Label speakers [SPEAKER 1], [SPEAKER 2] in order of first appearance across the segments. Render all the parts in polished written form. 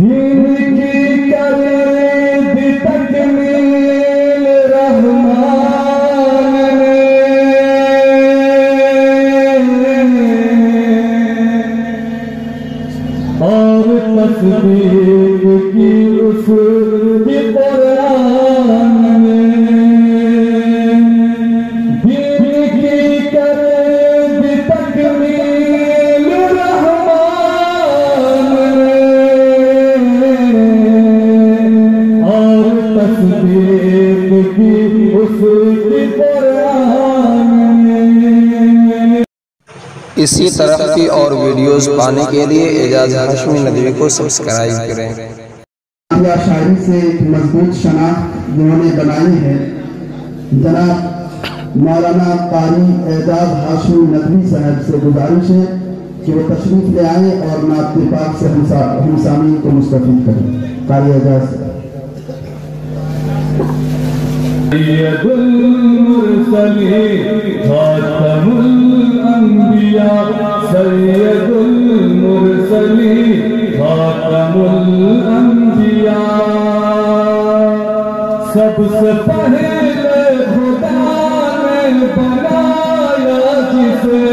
[SPEAKER 1] دین کی کرید تکمیل رحمان نے اور تصدیق کی اس کی قرآن نے دین کی کرید تکمیل رحمان نے اور تصدیق کی اس کی قرآن نے۔
[SPEAKER 2] اسی طرح کی اور ویڈیوز پانے کے لیے اعجاز ہاشمی ندوی کو سبسکرائب کریں۔
[SPEAKER 3] شاعری سے ایک مضبوط شناخت جنہوں نے بنائی ہے، جناب مولانا قاری اعجاز ہاشمی ندوی صاحب سے گزارش ہے کہ وہ تشریف لے آئیں اور نعت پاک سے ہم سامعین کو مستفید کریں۔ قاری اعجاز
[SPEAKER 1] سید المرسلین خاتم الانبیاء سید المرسلین خاتم الانبیاء سب سے پہلے خدا نے بنایا جسے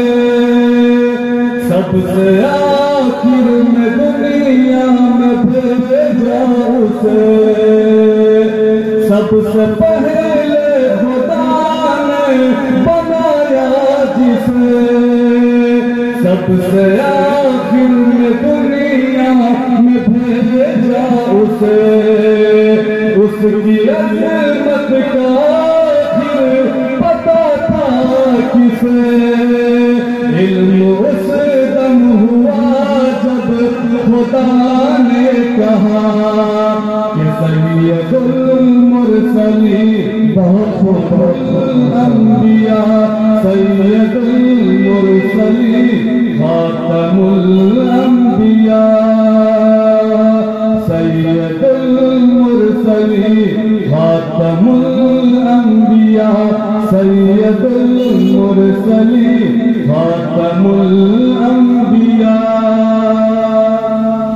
[SPEAKER 1] سب سے آخر میں دنیا میں بھیجا اسے سب سے پہلے خدا نے بنایا جسے سب سے آخر میں دنیا میں بھیجا اسے اس کی عظمت کا پتا تھا کسے علم اس دم ہوا جب خدا نے کہا کہ سید المرسلین بہت الانبیاء سید المرسلین خاتم الانبیاء سید المرسلین خاتم الانبیاء سید المرسلین خاتم الانبیاء۔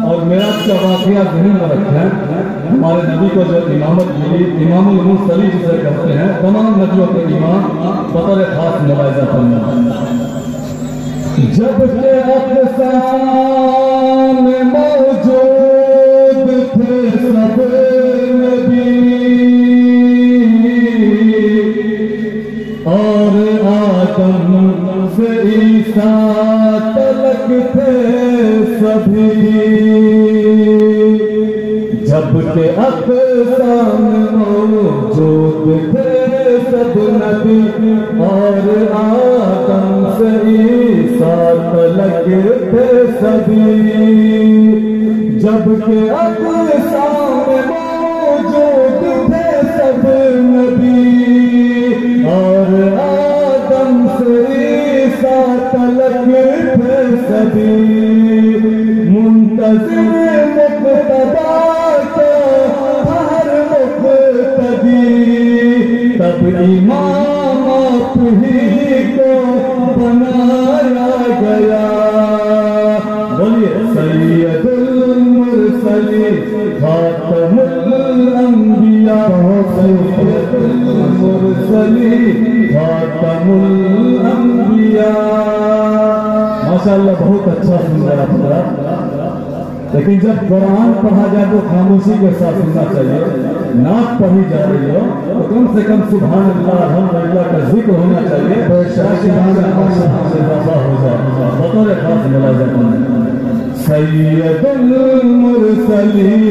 [SPEAKER 1] اور میرا کا واقعہ ذہن میں رکھیں، ہمارے نبی کو جو امامت ملی، امام المرسلین جسے کہتے ہیں، تمام نبیوں کے امام بطور خاص ملاحظہ کرنا جب کہ اقسام میں موجود تھے سب نبی اور آدم سے عیسیٰ تلک تھے سبھی جب کہ اقسام موجود تھے سب نبی اور آدم سے عیسیٰ تلک تھے سبھی جب کہ اقسام موجود تھے سب نبی اور آدم سے عیسیٰ تلک تھے سبھی منتظر مقتدیٰ کا ہر مقتدی تب امام آپ ہی کو بنایا گیا بولیے سید المرسلین خاتم الانبیاء سید المرسلین خاتم الانبیاء۔ ماشاءاللہ بہت اچھا سن رہا تھا، لیکن جب قرآن پڑھا جائے تو خاموشی کے ساتھ سننا چاہیے۔ نعت پڑھی جا رہی ہو تو کم سے کم سبحان اللہ الحمدللہ کا ذکر ہونا چاہیے، سبحان اللہ سے اضافہ ہو جائے بطور خاص ملاحظہ کرنا۔ سید المرسلین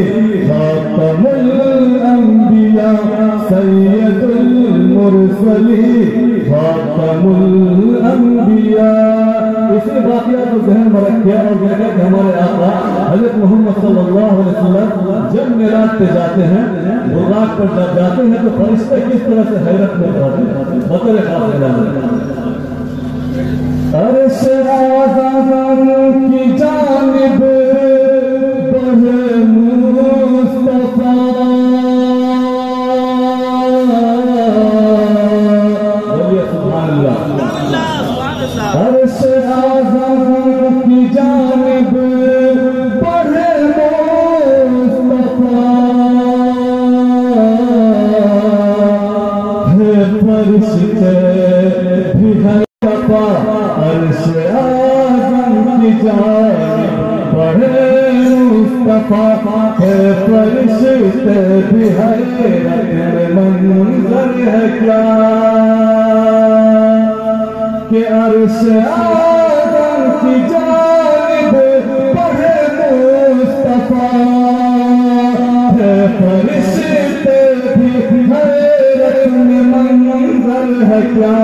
[SPEAKER 1] خاتم الانبیاء سید المرسلین خاتم الانبیاء۔ اسی واقعہ کو ذہن میں رکھے اور دیکھیں کہ ہمارے آقا حضرت محمد صلی اللہ علیہ وسلم جب معراج پہ جاتے ہیں، براق پر جب جاتے ہیں تو فرشتے کس طرح سے حیرت میں پڑھتے ہیں بطور خاص ملاحظہ۔ عرش اعظم کی جانب بڑھے مصطفیٰ بولیے سبحان اللہ۔ عرش اعظم کی جانب بڑھے مصطفیٰ فرشتے بھی ہے وفا عرش اعظم کی جانب بڑھے مصطفیٰ ہے فرشتے بھی حیرت منظر ہے کیا کہ عرش اعظم کی جانب بڑھے مصطفیٰ ہے فرشتے بھی حیرت منظر ہے کیا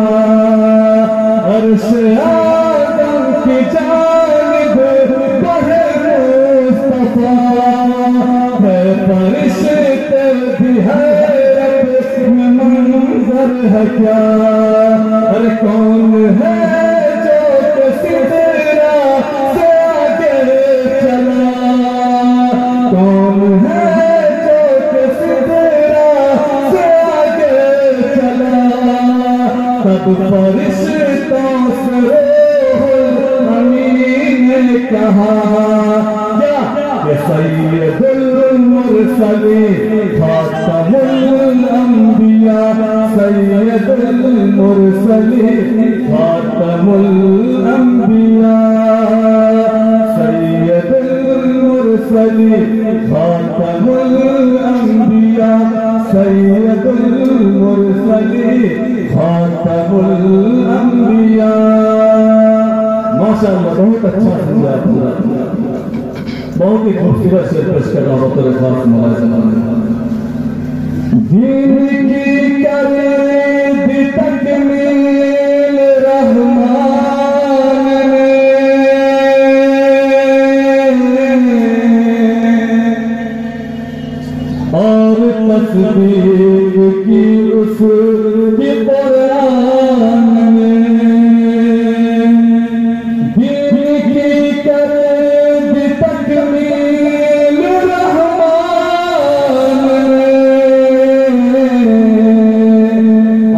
[SPEAKER 1] عرش اعظم کی جانب بڑھے مصطفیٰ ہے فرشتے بھی حیرت منظر ہے کیا ارے کون ہے جو کہ سدرا سے آگے چلا کون ہے جو کہ سدرا سے آگے چلا تب فرشتوں سے روح امین نے کہا کہ سید المرسلین خاتم الانبیاء سید المرسلین خاتم الانبیاء سید المرسلین خاتم الانبیاء سید المرسلین خاتم الانبیاء ماشاءاللہ بہت اچھا سمجھا پورا بہت ہی خوبصورت سے پیش کر رہا ہوتا ہے خاص ملازمہ دین کی کرید تکمیل رحمان نے اور تصدیق کی اس کی قرآن میں دین کی کرید تکمیل رحمان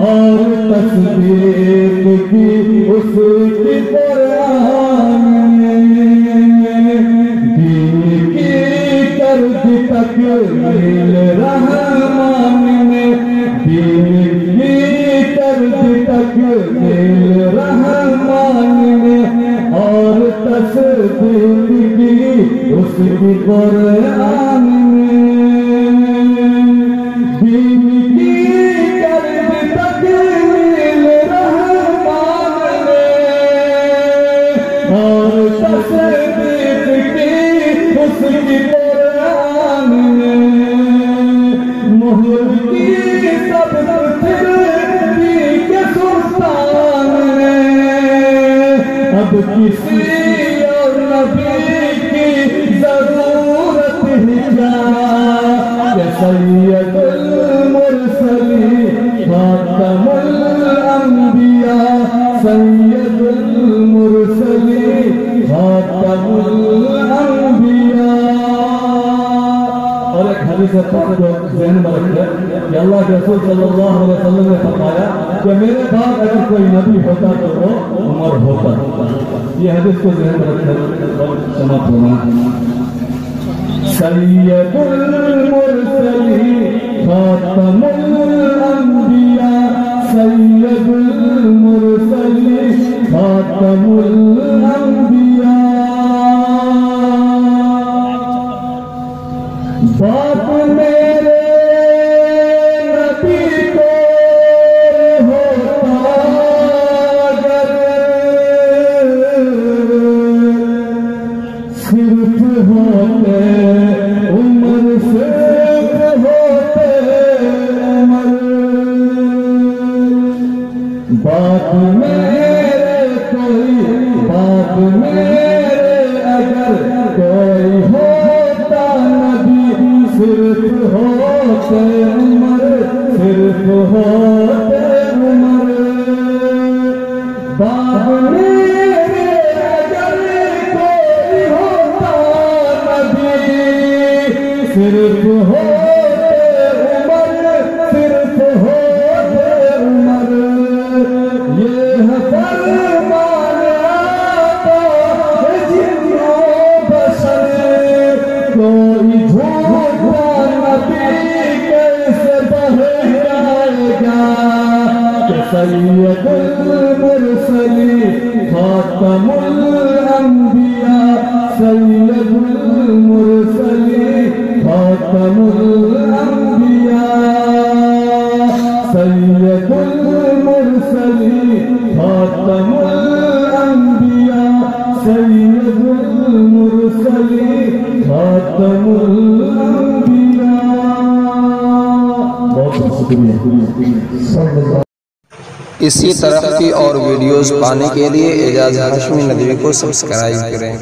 [SPEAKER 1] اور تصدیق کی اس کی قرآن دین کی کرد تکمیل رحمان دین کی کرد تکمیل رحمان اور تصدیق کی اس کی قرآن دین کی کرد تکمیل رحمان اور تصدیق کی اس کی قرآن مہر کی سب پھر کے سلطان اب کسی اور نبی کی ضرورت ہی کیا کہ سید المرسلین خاتم الانبیاء سید المرسلین خاتم الانبیاء اور ایک حدیث پاک کو ذہن میں رکھیں کہ اللہ کے رسول صلی اللہ علیہ وسلم نے فرمایا کہ میرے بعد اگر کوئی نبی ہوتا تو وہ عمر ہوتا یہ حدیث کو ذہن میں رکھیں سماعت ہونا سید المرسلین خاتم الانبیاء سید المرسلین خاتم الانبیاء بات میرے نبی کو ہوتا اگر صرف ہوتے عمر صرف ہوتے عمر بات میرے کوئی بات میرے اگر کوئی ہوتا نبی صرف ہوتے عمر صرف ہوتے عمر بات میرے اگر کوئی ہوتا نبی صرف ہوتے عمر صرف ہوتے عمر یہ ہے فرمان آقا جن و بشر کوئی جھوٹا نبی کیسے بہ جائے گا کہ خاتمُ الأنبياء سيد المرسلين خاتم الأنبياء سيد المرسلين خاتم الأنبياء سيد المرسلين خاتم الأنبياء. بہت شکریہ.
[SPEAKER 2] اسی طرح کی اور ویڈیوز پانے کے لیے اعجاز ہاشمی ندوی کو سبسکرائب کریں.